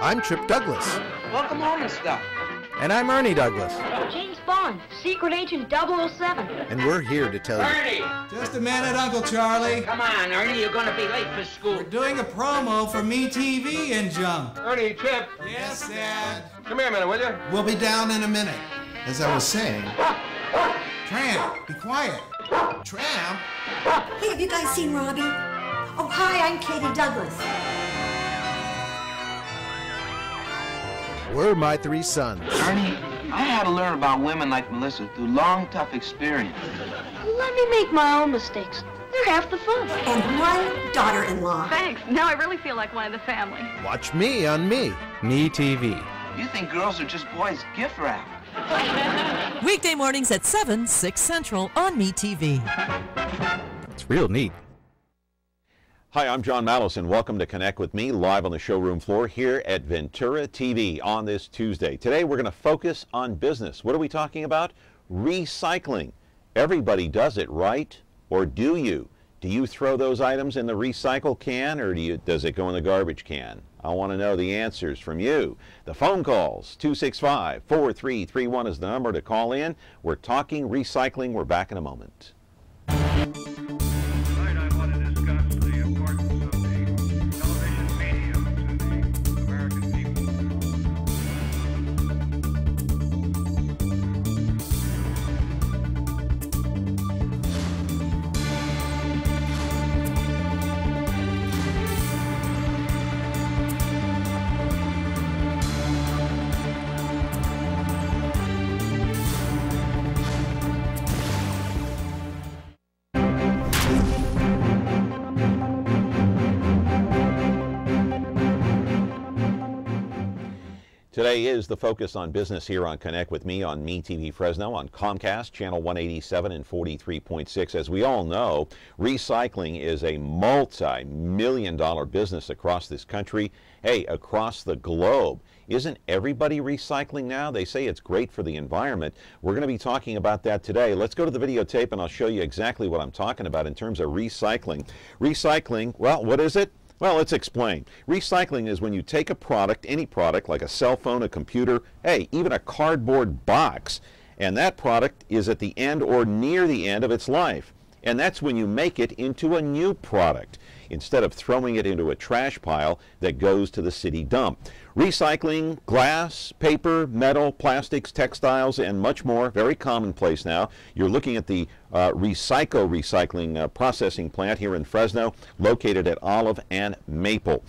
I'm Trip Douglas. Welcome home and stuff. And I'm Ernie Douglas. James Bond, Secret Agent 007. And we're here to tell you. Ernie! Just a minute, Uncle Charlie. Come on, Ernie, you're gonna be late for school. We're doing a promo for MeTV and junk. Ernie, Trip. Yes, Dad. Come here a minute, will you? We'll be down in a minute. As I was saying... Tramp, be quiet. Tramp? Hey, have you guys seen Robbie? Oh, hi, I'm Katie Douglas. We're my three sons. Ernie, I had to learn about women like Melissa through long, tough experience. Let me make my own mistakes. They're half the fun. And one daughter-in-law. Thanks. Now I really feel like one of the family. Watch me on MeTV. You think girls are just boys' gift wrap. Weekday mornings at 7, 6 Central on MeTV. It's real neat. Hi, I'm John Malos, and welcome to Connect with Me live on the showroom floor here at Ventura TV on this Tuesday. Today we're going to focus on business. What are we talking about? Recycling. Everybody does it, right? Or do you? Do you throw those items in the recycle can, or does it go in the garbage can? I want to know the answers from you. The phone calls, 265-4331 is the number to call in. We're talking recycling. We're back in a moment. Today is the focus on business here on Connect with Me on MeTV Fresno on Comcast, channel 187 and 43.6. As we all know, recycling is a multi-million-dollar business across this country, hey, across the globe. Isn't everybody recycling now? They say it's great for the environment. We're going to be talking about that today. Let's go to the videotape and I'll show you exactly what I'm talking about in terms of recycling. Recycling, well, what is it? Well, let's explain. Recycling is when you take a product, any product, like a cell phone, a computer, hey, even a cardboard box, and that product is at the end or near the end of its life. And that's when you make it into a new product, instead of throwing it into a trash pile that goes to the city dump. Recycling, glass, paper, metal, plastics, textiles, and much more, very commonplace now. You're looking at the ReCyCo Recycling processing plant here in Fresno, located at Olive and Maple.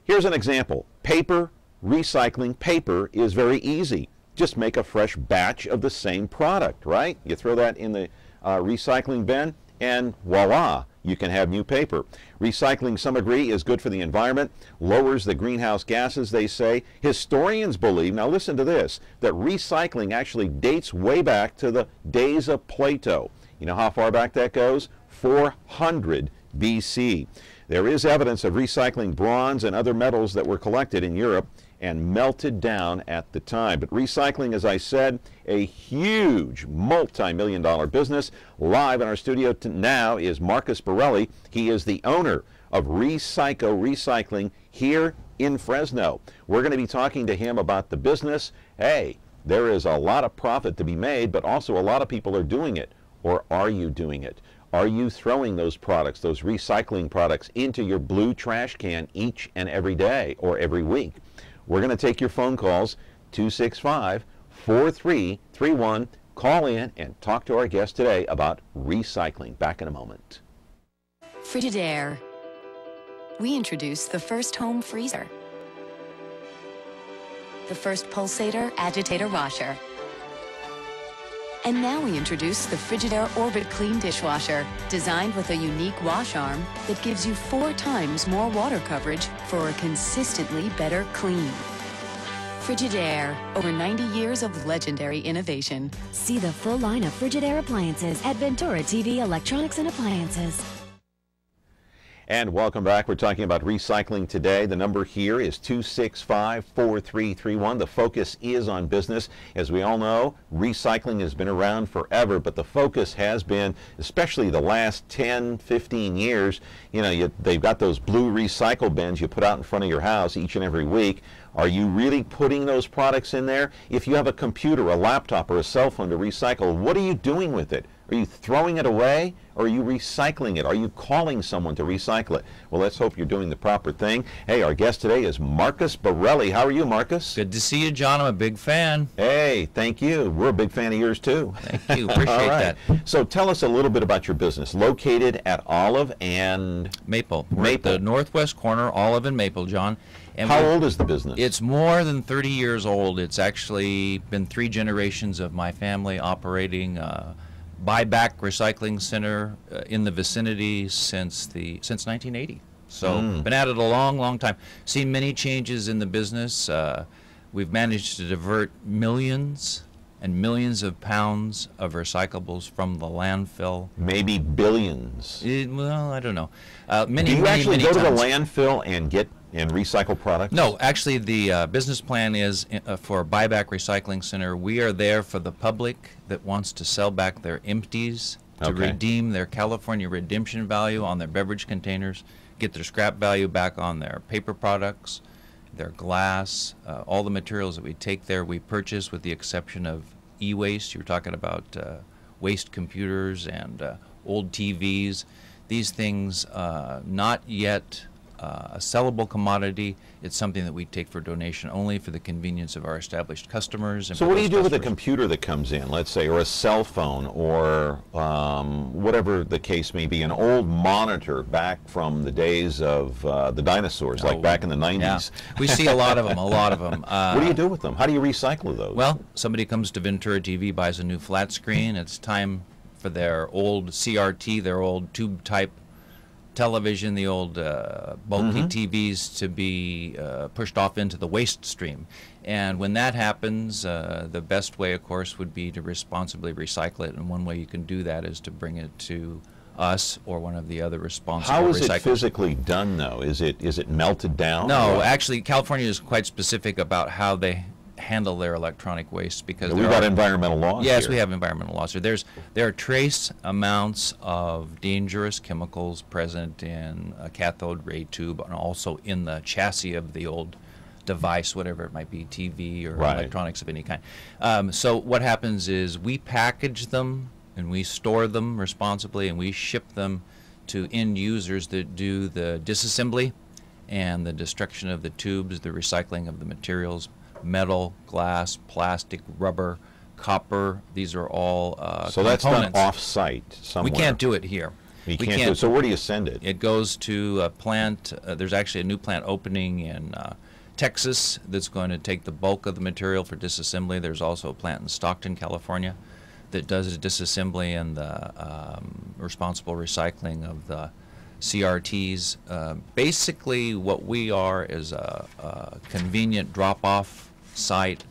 Here's an example. Paper, recycling paper is very easy. Just make a fresh batch of the same product, right? You throw that in the recycling bin, and voila, you can have new paper. Recycling, some agree, is good for the environment, lowers the greenhouse gases, they say. Historians believe, now listen to this, that recycling actually dates way back to the days of Plato. You know how far back that goes? 400 BC. There is evidence of recycling bronze and other metals that were collected in Europe and melted down at the time. But recycling, as I said, a huge multi-million-dollar business. Live in our studio now is Marcus Barile. He is the owner of ReCyCo Recycling here in Fresno. We're going to be talking to him about the business. Hey, there is a lot of profit to be made, but also a lot of people are doing it. Or are you doing it? Are you throwing those products, those recycling products, into your blue trash can each and every day or every week? We're going to take your phone calls, 265-4331. Call in and talk to our guest today about recycling. Back in a moment. Frigidaire. We introduced the first home freezer, the first pulsator agitator washer, and now we introduce the Frigidaire Orbit Clean Dishwasher, designed with a unique wash arm that gives you 4 times more water coverage for a consistently better clean. Frigidaire, over 90 years of legendary innovation. See the full line of Frigidaire appliances at Ventura TV Electronics and Appliances. And welcome back. We're talking about recycling today. The number here is 265-4331. The focus is on business. As we all know, recycling has been around forever, but the focus has been, especially the last 10, 15 years, you know, they've got those blue recycle bins you put out in front of your house each and every week. Are you really putting those products in there? If you have a computer, a laptop, or a cell phone to recycle, what are you doing with it? Are you throwing it away, or are you recycling it? Are you calling someone to recycle it? Well, let's hope you're doing the proper thing. Hey, our guest today is Marcus Barile. How are you, Marcus? Good to see you, John. I'm a big fan. Hey, thank you. We're a big fan of yours, too. Thank you. Appreciate All right. that. So tell us a little bit about your business. Located at Olive and... Maple. We're at the northwest corner, Olive and Maple, John. And how old is the business? It's more than 30 years old. It's actually been 3 generations of my family operating buyback recycling center in the vicinity since 1980. So been at it a long, long time. Seen many changes in the business. We've managed to divert millions and millions of pounds of recyclables from the landfill. Maybe billions. Well, I don't know. Do you actually go to the landfill and get and recycle products? No, actually the business plan is for a buyback recycling center. We are there for the public that wants to sell back their empties to redeem their California redemption value on their beverage containers, get their scrap value back on their paper products, their glass, all the materials that we take there we purchase with the exception of e-waste. You were talking about waste computers and old TVs. These things not yet a sellable commodity. It's something that we take for donation only for the convenience of our established customers. And so what do you do with a computer that comes in, let's say, or a cell phone, or whatever the case may be, an old monitor back from the days of the dinosaurs, like back in the 90s? Yeah. We see a lot of them, what do you do with them? How do you recycle those? Well, somebody comes to Ventura TV, buys a new flat screen. It's time for their old CRT, their old tube-type television, the old bulky TVs to be pushed off into the waste stream. And when that happens, the best way, of course, would be to responsibly recycle it. And one way you can do that is to bring it to us or one of the other responsible recyclers. How is it physically done, though? Is it melted down? No, actually, California is quite specific about how they handle their electronic waste, because we've got environmental laws. Yes, here. we have environmental laws here. There are trace amounts of dangerous chemicals present in a cathode ray tube and also in the chassis of the old device, whatever it might be, TV or electronics of any kind. So what happens is we package them and we store them responsibly and we ship them to end users that do the disassembly and the destruction of the tubes, the recycling of the materials. Metal, glass, plastic, rubber, copper, these are all so that's done off-site somewhere. We can't do it here. We can't do it. So where do you send it? It goes to a plant. There's actually a new plant opening in Texas that's going to take the bulk of the material for disassembly. There's also a plant in Stockton, California that does the disassembly and the responsible recycling of the CRTs. Basically what we are is a convenient drop-off site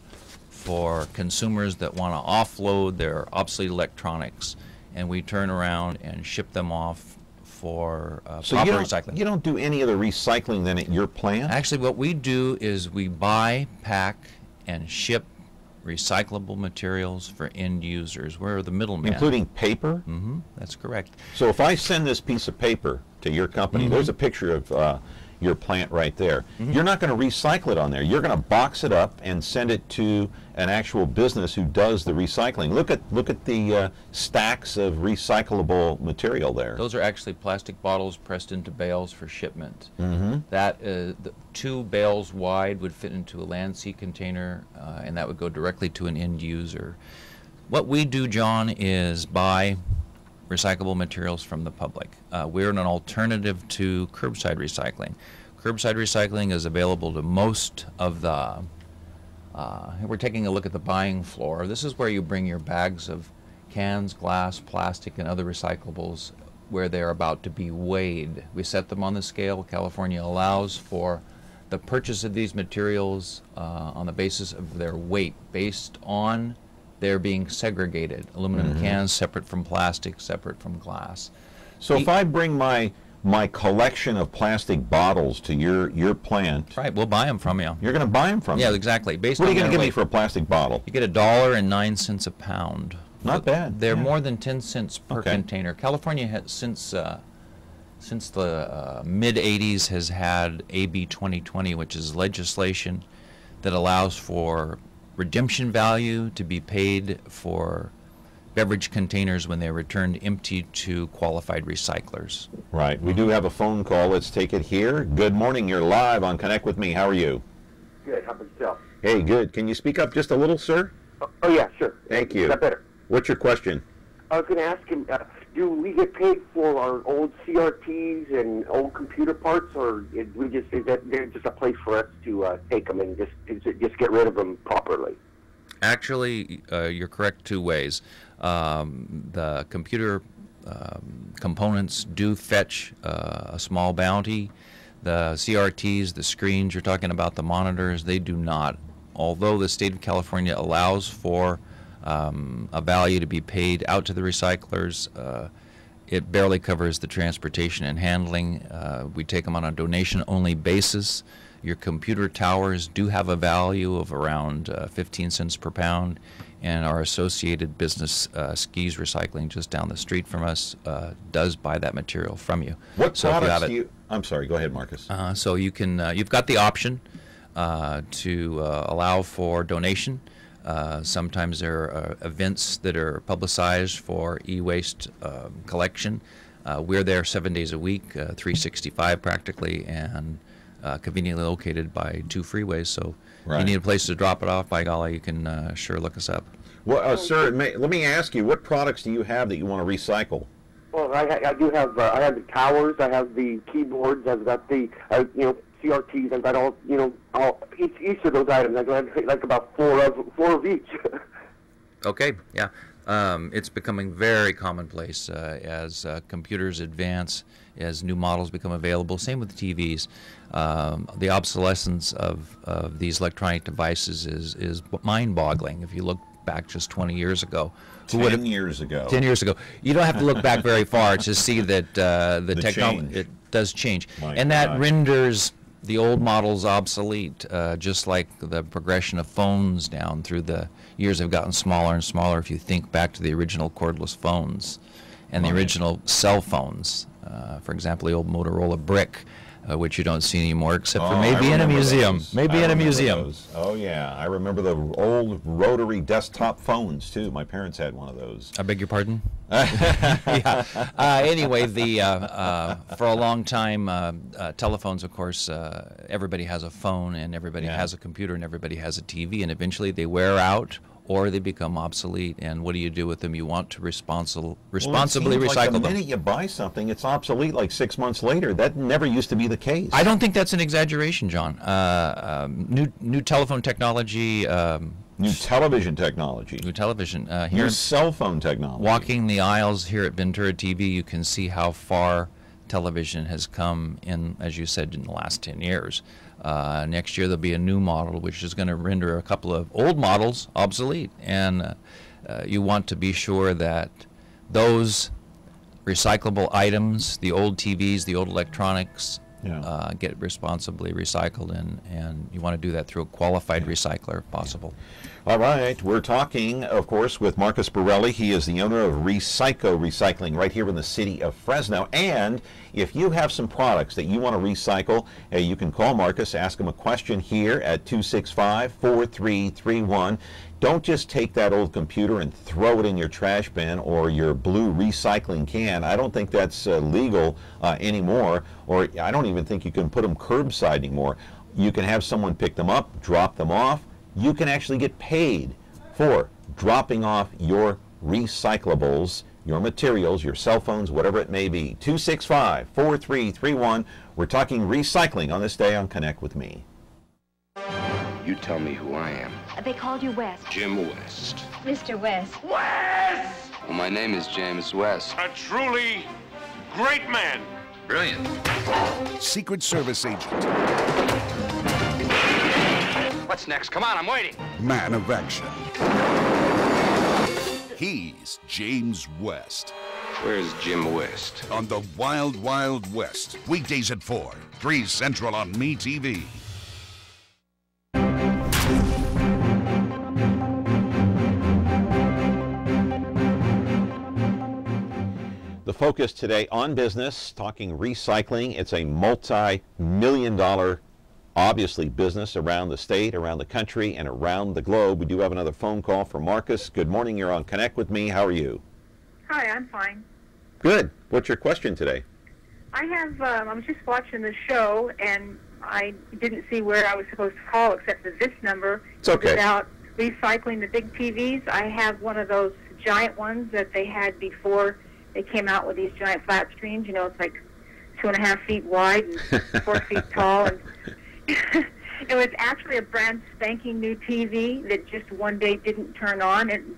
for consumers that want to offload their obsolete electronics, and we turn around and ship them off for proper recycling. You don't do any other recycling then at your plant? Actually, what we do is we buy, pack, and ship recyclable materials for end users. We're the middleman. Including paper? Mm-hmm, that's correct. So if I send this piece of paper to your company, there's a picture of your plant right there. You're not going to recycle it on there. You're going to box it up and send it to an actual business who does the recycling. Look at the stacks of recyclable material there. Those are actually plastic bottles pressed into bales for shipment. That the 2 bales wide would fit into a land sea container, and that would go directly to an end user. What we do, John, is buy recyclable materials from the public. We're an alternative to curbside recycling. Curbside recycling is available to most of the, we're taking a look at the buying floor. This is where you bring your bags of cans, glass, plastic, and other recyclables where they're about to be weighed. We set them on the scale. California allows for the purchase of these materials on the basis of their weight, based on they're being segregated. Aluminum cans separate from plastic, separate from glass. So if I bring my my collection of plastic bottles to your plant. Right, we'll buy them from you. You're going to buy them from me? Yeah, exactly. Based what are on you going to give me weight. for a plastic bottle? You get $1.09 a pound. Not bad. They're yeah. more than 10 cents per container. California has, since the mid-'80s, has had AB 2020, which is legislation that allows for redemption value to be paid for beverage containers when they're returned empty to qualified recyclers. Right. We do have a phone call. Let's take it here. Good morning. You're live on Connect with Me. How are you? Good. How about yourself? Hey, good. Can you speak up just a little, sir? Oh yeah, sure. Thank you. Is that better? What's your question? I was going to ask him, do we get paid for our old CRTs and old computer parts, or is there just a place for us to take them and just get rid of them properly? Actually, you're correct two ways. The computer components do fetch a small bounty. The CRTs, the screens, you're talking about the monitors, they do not. Although the state of California allows for a value to be paid out to the recyclers, it barely covers the transportation and handling. We take them on a donation-only basis. Your computer towers do have a value of around 15 cents per pound, and our associated business, Skis Recycling, just down the street from us, does buy that material from you. What so products do you... I'm sorry, go ahead, Marcus. So you can, you've got the option to allow for donation. Sometimes there are events that are publicized for e-waste collection. We're there 7 days a week, 365 practically, and conveniently located by 2 freeways. So if you need a place to drop it off, by golly, you can sure look us up. Well, sir, let me ask you, what products do you have that you want to recycle? Well, I do have. I have the towers. I have the keyboards. I've got the CRTs. I've got all each of those items. I've got like about four of each. Okay, yeah. It's becoming very commonplace as computers advance, as new models become available. Same with the TVs. The obsolescence of these electronic devices is mind-boggling. If you look back just 20 years ago. 10 years ago. 10 years ago. You don't have to look back very far to see that the technology, it does change. And that renders the old models obsolete, just like the progression of phones down through the years have gotten smaller and smaller. If you think back to the original cordless phones and the original cell phones, for example, the old Motorola brick, which you don't see anymore except for maybe in a museum. Maybe in a museum. Those. Oh, yeah. I remember the old rotary desktop phones, too. My parents had one of those. I beg your pardon? Yeah. Anyway, for a long time, telephones, of course, everybody has a phone and everybody has a computer and everybody has a TV, and eventually they wear out or they become obsolete. And what do you do with them? You want to responsibly recycle like them. The minute you buy something, it's obsolete like 6 months later. That never used to be the case. I don't think that's an exaggeration, John. New telephone technology. New television technology. New television. New cell phone technology. Walking the aisles here at Ventura TV, you can see how far television has come in, as you said, in the last 10 years. Next year there'll be a new model which is going to render a couple of old models obsolete, and you want to be sure that those recyclable items, the old TVs, the old electronics, get responsibly recycled, and you want to do that through a qualified recycler if possible. All right, we're talking, of course, with Marcus Barile. He is the owner of ReCyCo Recycling right here in the city of Fresno. And if you have some products that you want to recycle, you can call Marcus, ask him a question here at 265-4331. Don't just take that old computer and throw it in your trash bin or your blue recycling can. I don't think that's legal anymore, or I don't even think you can put them curbside anymore. You can have someone pick them up, drop them off. You can actually get paid for dropping off your recyclables, your materials, your cell phones, whatever it may be. 265-4331. We're talking recycling on this day on Connect with Me. You tell me who I am. They called you West. Jim West. Mr. West. West! Well, my name is James West. A truly great man. Brilliant. Secret Service agent. What's next? Come on, I'm waiting. Man of action. He's James West. Where's Jim West? On the Wild Wild West. Weekdays at 4, 3 Central on MeTV. The focus today on business, talking recycling. It's a multi-million-dollar, obviously, business around the state, around the country, and around the globe. We do have another phone call from Marcus. Good morning. You're on Connect with Me. How are you? Hi, I'm fine. Good. What's your question today? I was just watching the show, and I didn't see where I was supposed to call except for this number. It's okay. About recycling the big TVs. I have one of those giant ones that they had before they came out with these giant flat screens. You know, it's like 2.5 feet wide and 4 feet tall. And it was actually a brand spanking new TV that just one day didn't turn on, and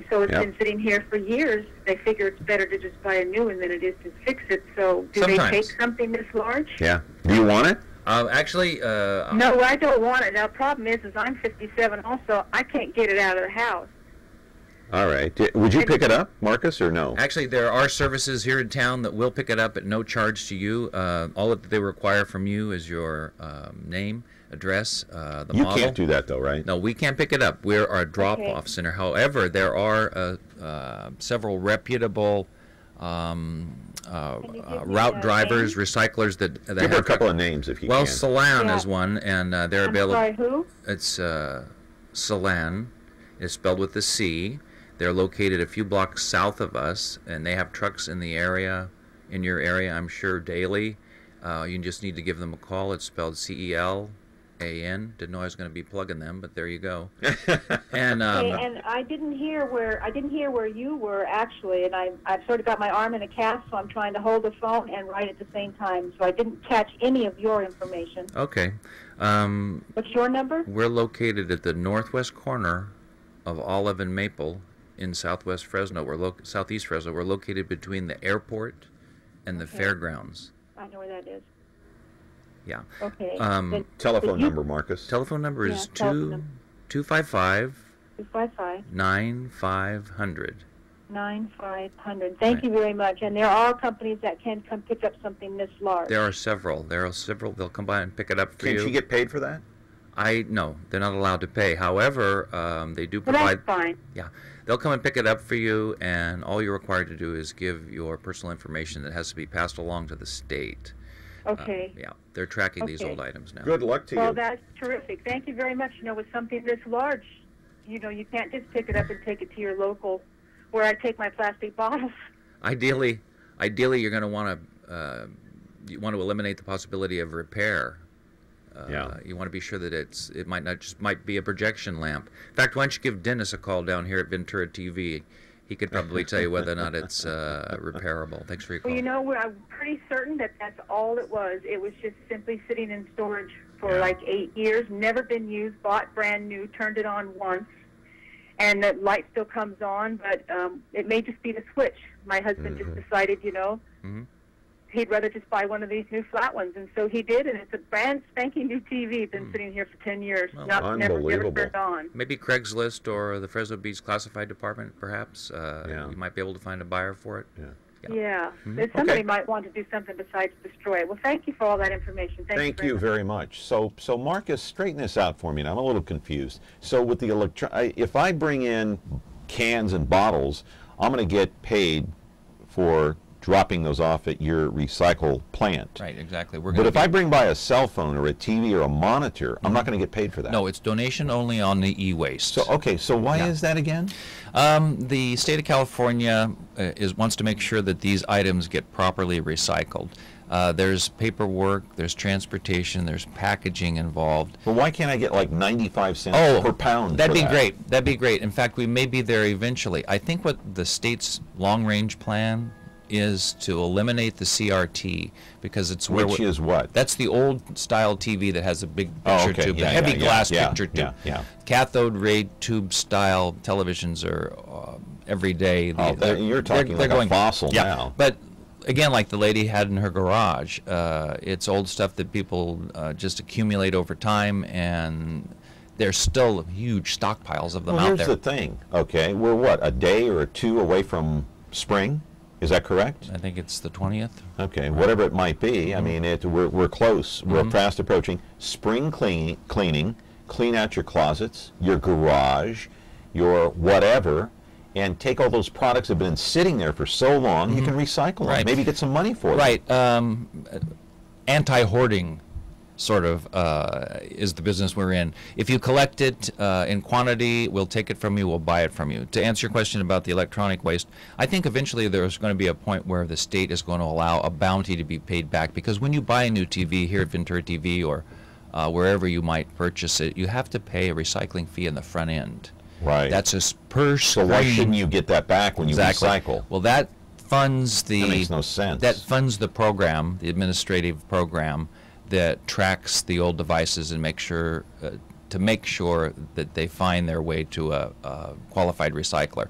so it's been sitting here for years. They figure it's better to just buy a new one than it is to fix it. So do they take something this large? Yeah. Do you want it? Actually, no, I don't want it. Now, the problem is I'm 57 also. I can't get it out of the house. All right. Would you pick it up, Marcus, or no? Actually, there are services here in town that will pick it up at no charge to you. All that they require from you is your name, address, the model. You can't do that, though, right? No, we can't pick it up. We're a drop-off center. However, there are several reputable route drivers, recyclers that Give her a couple of names if you can. Well, can. Salan is one, and they're available. I'm sorry, who? It's Salan. It's spelled with a C. They're located a few blocks south of us, and they have trucks in the area, in your area, I'm sure, daily. You just need to give them a call. It's spelled C-E-L-A-N. Didn't know I was going to be plugging them, but there you go. And and I didn't hear where you were actually, and I've sort of got my arm in a cast, so I'm trying to hold the phone and write at the same time. So I didn't catch any of your information. Okay. What's your number? We're located at the northwest corner of Olive and Maple in southwest Fresno. Southeast Fresno. We're located between the airport and the fairgrounds. I know where that is. Yeah. Okay. Telephone number, Marcus. Telephone number is 255 9500. 9500. Thank you very much. And there are companies that can come pick up something this large. There are several. They'll come by and pick it up for you. Can she get paid for that? No, they're not allowed to pay. However, they do provide. Well, that's fine. Yeah, they'll come and pick it up for you, and all you're required to do is give your personal information that has to be passed along to the state. Okay. Yeah, they're tracking these old items now. Good luck to you. Well, that's terrific. Thank you very much. You know, with something this large, you know, you can't just pick it up and take it to your local, where I take my plastic bottles. Ideally, you're going to want to eliminate the possibility of repair. You want to be sure that it might be a projection lamp. In fact, why don't you give Dennis a call down here at Ventura TV? He could probably tell you whether or not it's repairable. Thanks for your call. Well, you know, I'm pretty certain that that's all it was. It was just simply sitting in storage for like 8 years, never been used, bought brand new, turned it on once, and the light still comes on, but it may just be the switch. My husband just decided, you know, he'd rather just buy one of these new flat ones, and so he did, and it's a brand spanking new TV. Been sitting here for 10 years, never turned on. Maybe Craigslist or the Fresno Beach Classified Department, perhaps. You might be able to find a buyer for it. Yeah. Somebody might want to do something besides destroy it. Well, thank you for all that information. Thank you very much. So Marcus, straighten this out for me. Now, I'm a little confused. So with the if I bring in cans and bottles, I'm going to get paid for dropping those off at your recycle plant. Right, exactly. But if I bring by a cell phone or a TV or a monitor, I'm not going to get paid for that. No, it's donation only on the e-waste. So why is that again? The state of California wants to make sure that these items get properly recycled. There's paperwork, there's transportation, there's packaging involved. Well, why can't I get like 95 cents per pound? That'd be great. That'd be great. In fact, we may be there eventually. I think what the state's long-range plan is to eliminate the CRT because it's which is what? That's the old style TV that has a big picture tube, the heavy glass picture tube. Cathode ray tube style televisions are every day. You're talking like a fossil now. But again, like the lady had in her garage, it's old stuff that people just accumulate over time, and there's still huge stockpiles of them out there. Here's the thing, okay? We're what, a day or two away from spring? Is that correct? I think it's the 20th. Okay, whatever it might be. I mean, we're close. We're fast approaching. Spring cleaning, clean out your closets, your garage, your whatever, and take all those products that have been sitting there for so long, you can recycle them. Maybe get some money for them. Right. Anti-hoarding sort of is the business we're in. If you collect it in quantity, we'll take it from you, we'll buy it from you. To answer your question about the electronic waste, I think eventually there's going to be a point where the state is going to allow a bounty to be paid back, because when you buy a new TV here at Ventura TV or wherever you might purchase it, you have to pay a recycling fee in the front end. Right. That's a per screen. So why shouldn't you get that back when you recycle? Well, that funds the... That makes no sense. That funds the program, the administrative program, that tracks the old devices and make sure that they find their way to a qualified recycler.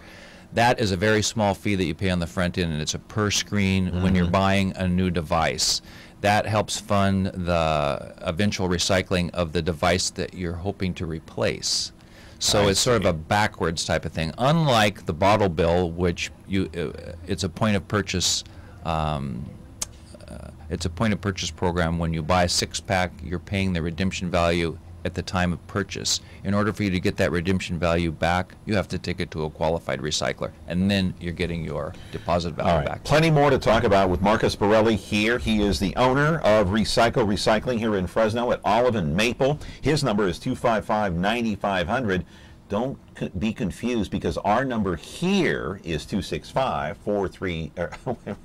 That is a very small fee that you pay on the front end, and it's a per screen when you're buying a new device. That helps fund the eventual recycling of the device that you're hoping to replace. So it's sort of a backwards type of thing. Unlike the bottle bill, which it's a point of purchase. It's a point of purchase program. When you buy a 6-pack, you're paying the redemption value at the time of purchase. In order for you to get that redemption value back, you have to take it to a qualified recycler, and then you're getting your deposit value back. Plenty more to talk about with Marcus Barile here. He is the owner of ReCyCo Recycling here in Fresno at Olive and Maple. His number is 255-9500. Don't be confused, because our number here is 265-43...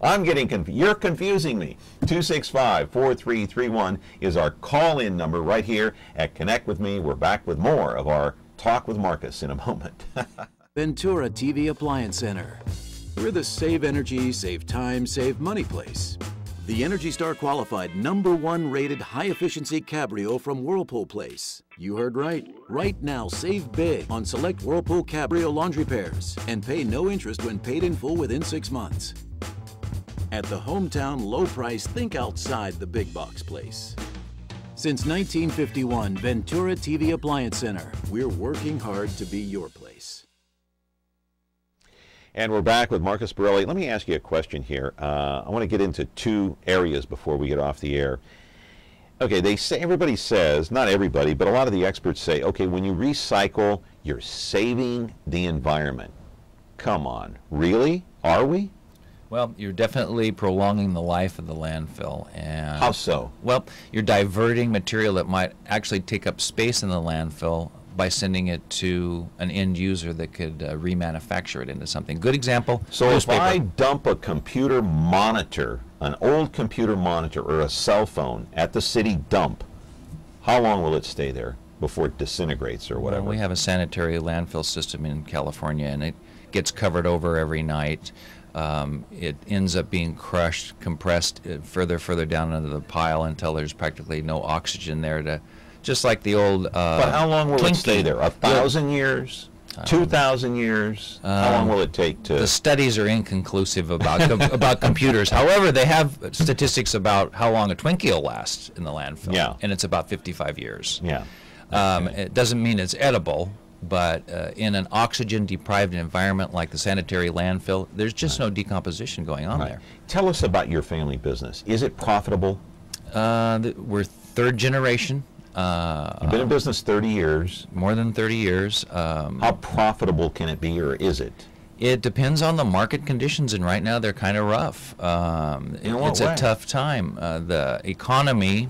I'm getting confused. You're confusing me. 265-4331 is our call-in number right here at Connect With Me. We're back with more of our Talk with Marcus in a moment. Ventura TV Appliance Center. We're the save energy, save time, save money place. The Energy Star qualified #1 rated high-efficiency Cabrio from Whirlpool Place. You heard right. Right now, save big on select Whirlpool Cabrio laundry pairs and pay no interest when paid in full within 6 months. At the hometown low price, think outside the big box place. Since 1951, Ventura TV Appliance Center. We're working hard to be your place. And we're back with Marcus Barile. Let me ask you a question here. I want to get into 2 areas before we get off the air. Okay, they say, everybody says, not everybody, but a lot of the experts say, okay, when you recycle, you're saving the environment. Come on, really? Are we? Well, you're definitely prolonging the life of the landfill. And how so? Well, you're diverting material that might actually take up space in the landfill by sending it to an end user that could remanufacture it into something. Good example, so newspaper. If I dump a computer monitor, an old computer monitor or a cell phone at the city dump, how long will it stay there before it disintegrates or whatever? Well, we have a sanitary landfill system in California, and it gets covered over every night. It ends up being crushed, compressed further down into the pile until there's practically no oxygen there to, just like the old. But how long will it stay there? 1,000 years? 2,000 years? How long will it take to? The studies are inconclusive about about computers. However, they have statistics about how long a Twinkie will last in the landfill. Yeah. And it's about 55 years. Yeah. It doesn't mean it's edible. But in an oxygen-deprived environment like the sanitary landfill, there's just no decomposition going on there. Tell us about your family business. Is it profitable? We're 3rd generation. You've been in business 30 years. More than 30 years. How profitable can it be, or is it? It depends on the market conditions, and right now they're kind of rough. It's a tough time. The economy...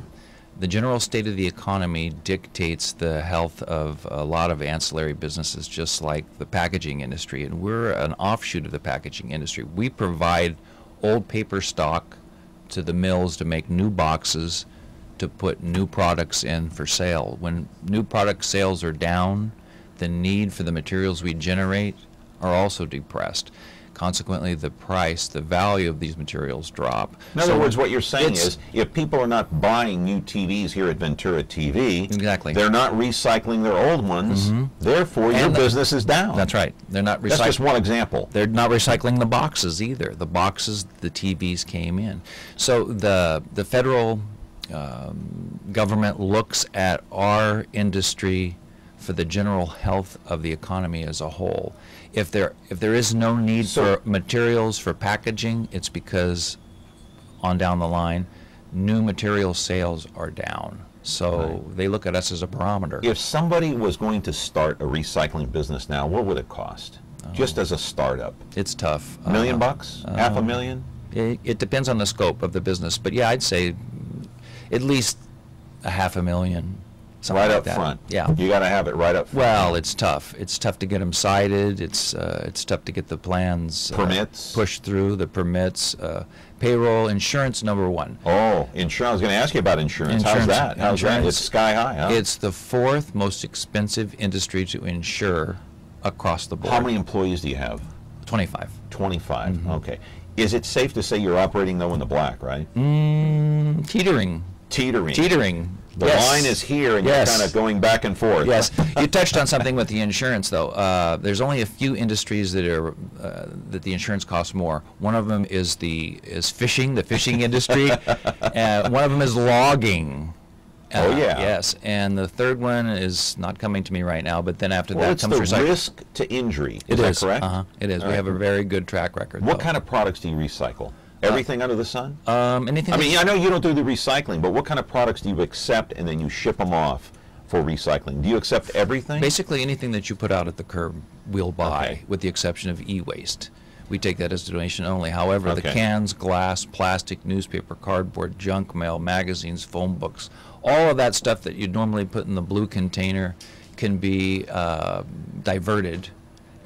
The general state of the economy dictates the health of a lot of ancillary businesses, just like the packaging industry, and we're an offshoot of the packaging industry. We provide old paper stock to the mills to make new boxes to put new products in for sale. When new product sales are down, the need for the materials we generate are also depressed. Consequently, the price, the value of these materials drop. In other words, what you're saying is, if people are not buying new TVs here at Ventura TV, exactly, they're not recycling their old ones, therefore your business is down. That's right. They're not recycling. That's just one example. They're not recycling the boxes either. The boxes, the TVs came in. So the federal government looks at our industry for the general health of the economy as a whole. If there is no need for materials for packaging, it's because on down the line, new material sales are down. So they look at us as a barometer. If somebody was going to start a recycling business now, what would it cost? Just as a startup? It's tough. $1 million bucks? Half a million? It depends on the scope of the business, but yeah, I'd say at least $500,000. Right like up that. front. Yeah. You got to have it right up front. Well, it's tough. It's tough to get them cited. It's tough to get the plans permits pushed through. The permits, payroll, insurance. Number one. Oh, insurance. I was going to ask you about insurance. How's that? How's that? It's sky high, huh? It's the 4th most expensive industry to insure across the board. How many employees do you have? 25. 25. Mm-hmm. Okay. Is it safe to say you're operating though in the black, right? Teetering. Teetering. The line is here, and you're kind of going back and forth. Yes. You touched on something with the insurance, though. There's only a few industries that are that the insurance costs more. One of them is fishing, the fishing industry. One of them is logging. Oh yeah. Yes, and the third one is not coming to me right now. But then after that comes it's the risk to injury. Is that correct? It is. We have a very good track record. What kind of products do you recycle? Everything under the sun? Anything. I mean, I know you don't do the recycling, but what kind of products do you accept and then you ship them off for recycling? Do you accept everything? Basically anything that you put out at the curb, we'll buy, with the exception of e-waste. We take that as a donation only. However, the cans, glass, plastic, newspaper, cardboard, junk mail, magazines, phone books, all of that stuff that you'd normally put in the blue container can be diverted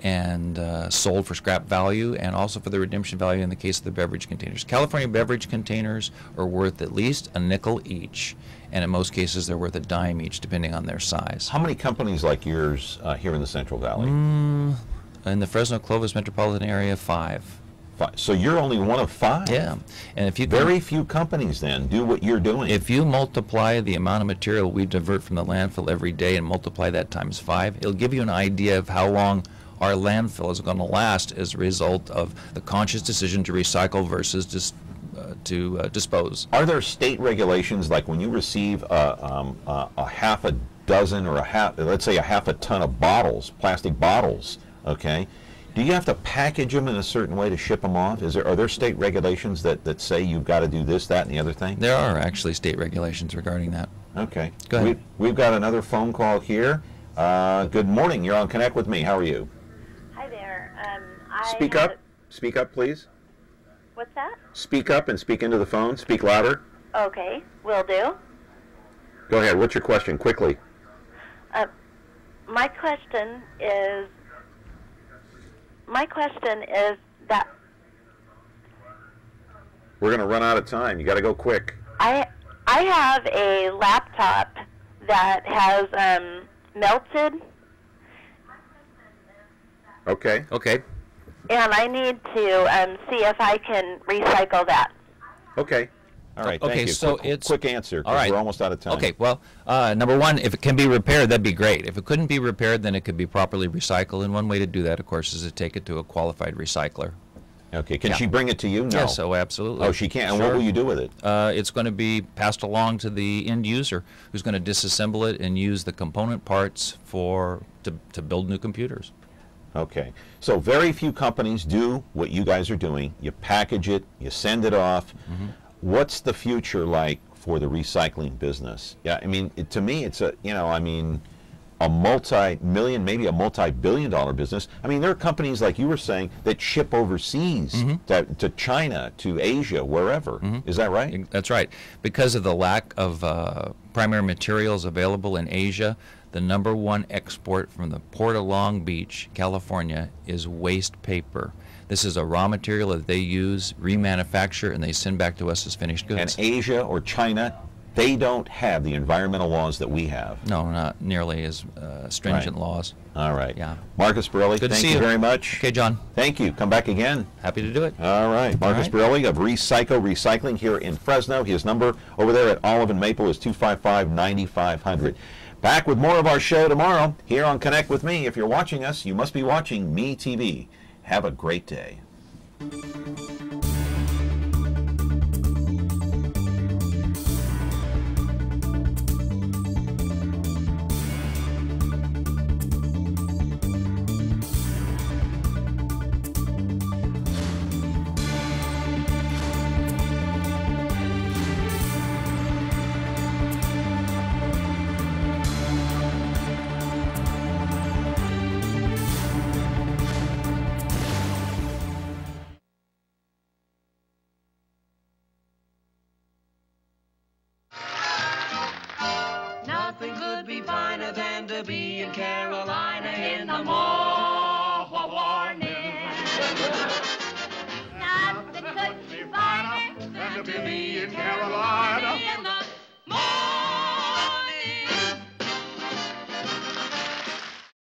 and sold for scrap value, and also for the redemption value in the case of the beverage containers. California beverage containers are worth at least a nickel each, and in most cases they're worth a dime each, depending on their size. How many companies like yours here in the Central Valley? In the Fresno-Clovis metropolitan area, 5. So you're only one of 5? Yeah. And if you very few companies then do what you're doing. If you multiply the amount of material we divert from the landfill every day and multiply that times 5, it'll give you an idea of how long our landfill is going to last as a result of the conscious decision to recycle versus dispose. Are there state regulations, like when you receive a half a dozen or let's say a half a ton of bottles, plastic bottles, okay? Do you have to package them in a certain way to ship them off? Are there state regulations that say you've got to do this, that, and the other thing? There are actually state regulations regarding that. Okay. Go ahead. We've got another phone call here. Good morning. You're on Connect with Me. How are you? Hi there. Speak up. Speak up, please. What's that? Speak up and speak into the phone. Speak louder. Okay, will do. Go ahead. What's your question? Quickly. My question is that we're going to run out of time. You got to go quick. I have a laptop that has melted. Okay. Okay. And I need to see if I can recycle that. Okay. All right. Okay. Thank you. So quick answer. All right. We're almost out of time. Okay. Well, number one, if it can be repaired, that'd be great. If it couldn't be repaired, then it could be properly recycled. And one way to do that, of course, is to take it to a qualified recycler. Okay. Can she bring it to you? No. Yes. Oh, absolutely. Oh, she can. And what will you do with it? It's going to be passed along to the end user, who's going to disassemble it and use the component parts to build new computers. Okay. So very few companies do what you guys are doing. You package it, you send it off. Mm-hmm. What's the future like for the recycling business? Yeah, I mean, to me, it's a multi-million, maybe a multi-billion-dollar business. I mean, there are companies, like you were saying, that ship overseas to China, to Asia, wherever. Is that right? That's right. Because of the lack of primary materials available in Asia, the #1 export from the Port of Long Beach, California, is waste paper. This is a raw material that they use, remanufacture, and they send back to us as finished goods. And Asia or China, they don't have the environmental laws that we have. No, not nearly as stringent laws. All right. Yeah. Marcus Barile, Good to thank see you very much. Okay, John. Thank you. Come back again. Happy to do it. All right. Marcus Barile of ReCyCo Recycling here in Fresno. His number over there at Olive and Maple is 255-9500. Back with more of our show tomorrow here on Connect with Me. If you're watching us, you must be watching Me TV. Have a great day. could be finer than to be in Carolina in the morning. Nothing could be finer than to be in Carolina.